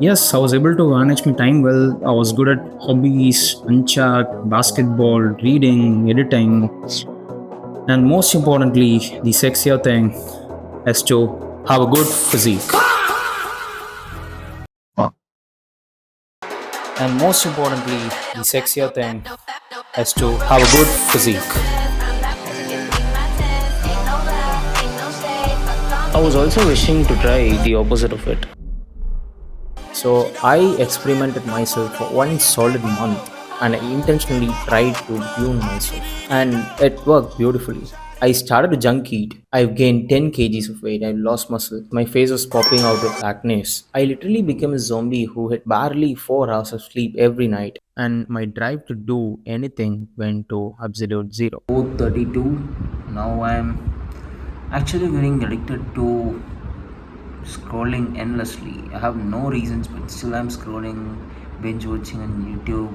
Yes, I was able to manage my time well. I was good at hobbies, uncheck, basketball, reading, editing, and most importantly, the sexier thing is to have a good physique. And most importantly, the sexier thing is to have a good physique. I was also wishing to try the opposite of it. So I experimented myself for one solid month and I intentionally tried to tune myself. And it worked beautifully. I started to junk eat. I've gained 10 kgs of weight. I lost muscle. My face was popping out with acne. I literally became a zombie who had barely 4 hours of sleep every night. And my drive to do anything went to absolute zero. 4:32. Now I'm actually getting addicted to scrolling endlessly. I have no reasons, but still I'm scrolling, binge watching on YouTube.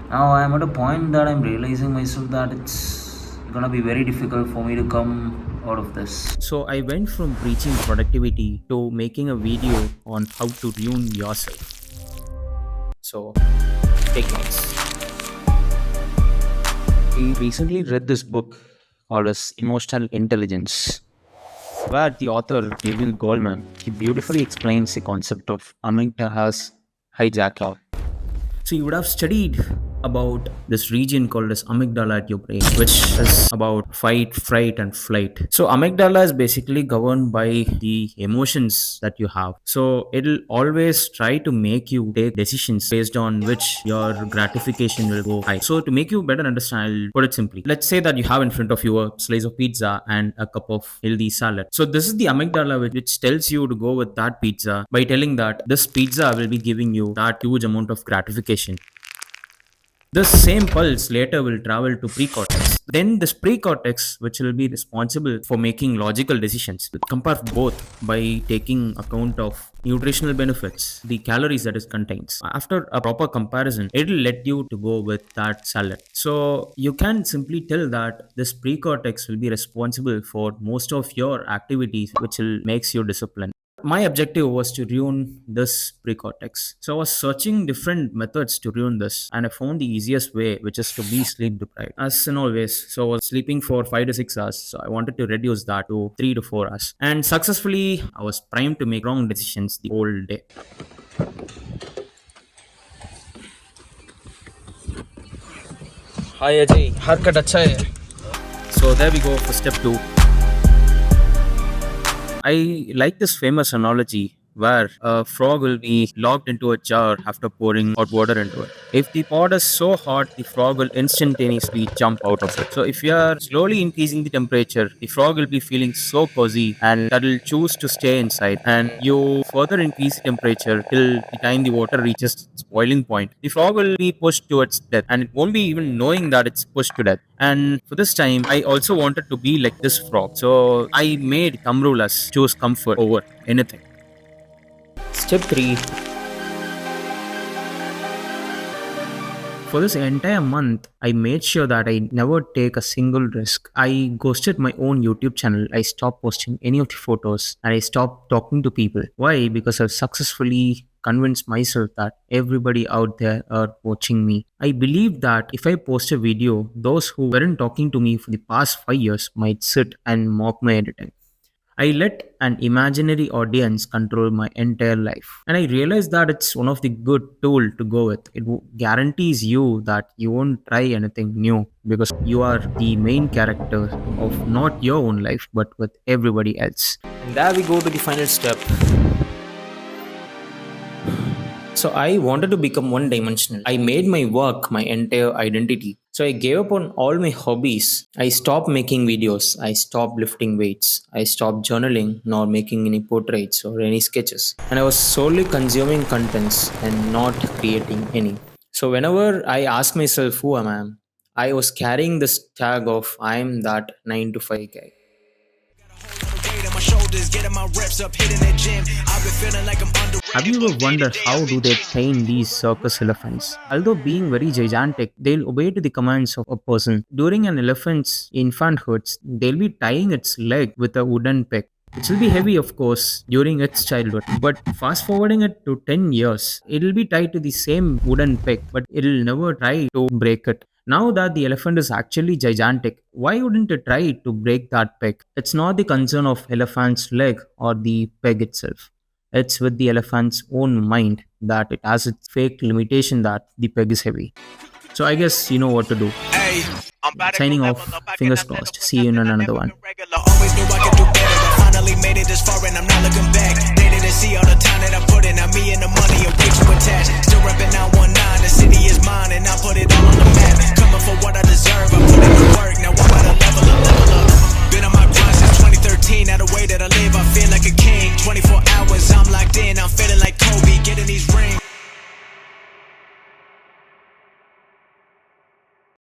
Now I'm at a point that I'm realizing myself that it's gonna be very difficult for me to come out of this. So I went from preaching productivity to making a video on how to ruin yourself. So take notes. I recently read this book called as Emotional Intelligence, where the author Daniel Goleman he beautifully explains the concept of Amygdala's hijack law. So you would have studied about this region called as amygdala at your brain, which is about fight, fright, and flight. So amygdala is basically governed by the emotions that you have. So it'll always try to make you take decisions based on which your gratification will go high. So to make you better understand, I'll put it simply. Let's say that you have in front of you a slice of pizza and a cup of healthy salad. So this is the amygdala which tells you to go with that pizza by telling that this pizza will be giving you that huge amount of gratification. This same pulse later will travel to precortex. Then this precortex, which will be responsible for making logical decisions, will compare both by taking account of nutritional benefits, the calories that it contains. After a proper comparison, it will let you to go with that salad. So you can simply tell that this precortex will be responsible for most of your activities, which will makes you disciplined. My objective was to ruin this precortex. So I was searching different methods to ruin this, and I found the easiest way, which is to be sleep deprived. As in always, so I was sleeping for 5 to 6 hours. So I wanted to reduce that to 3 to 4 hours. And successfully, I was primed to make wrong decisions the whole day. Hi Ajay, haircut अच्छा है. So there we go for step 2. I like this famous analogy where a frog will be locked into a jar after pouring hot water into it. If the pot is so hot, the frog will instantaneously jump out of it. So if you are slowly increasing the temperature, the frog will be feeling so cozy and that will choose to stay inside. And you further increase the temperature till the time the water reaches its boiling point. The frog will be pushed to its death and it won't be even knowing that it's pushed to death. And for this time, I also wanted to be like this frog. So I made thumb rule as choose comfort over anything. Step 3. For this entire month, I made sure that I never take a single risk. I ghosted my own YouTube channel. I stopped posting any of the photos and I stopped talking to people. Why? Because I've successfully convinced myself that everybody out there are watching me. I believe that if I post a video, those who weren't talking to me for the past 5 years might sit and mock my editing. I let an imaginary audience control my entire life. And I realized that it's one of the good tool to go with. It guarantees you that you won't try anything new because you are the main character of not your own life but with everybody else. And there we go to the final step. So I wanted to become one dimensional. I made my work my entire identity. So I gave up on all my hobbies. I stopped making videos. I stopped lifting weights. I stopped journaling, nor making any portraits or any sketches. And I was solely consuming contents and not creating any. So whenever I ask myself who am I was carrying this tag of I'm that 9 to 5 guy. Have you ever wondered how do they train these circus elephants? Although being very gigantic, they'll obey to the commands of a person. During an elephant's infanthood, they'll be tying its leg with a wooden peg. It will be heavy, of course, during its childhood, but fast forwarding it to 10 years, it'll be tied to the same wooden peg, but it'll never try to break it. Now that the elephant is actually gigantic, why wouldn't it try to break that peg? It's not the concern of elephant's leg or the peg itself. It's with the elephant's own mind that it has its fake limitation that the peg is heavy. So I guess you know what to do. Hey, I'm about to go Signing level off. up. I Fingers cannot settle crossed. for See you in nothing. I another never one. been regular. Always knew I could do better. I finally made it this far and I'm not looking back. They didn't see all the time that I put in. Now me and the money are way too attached.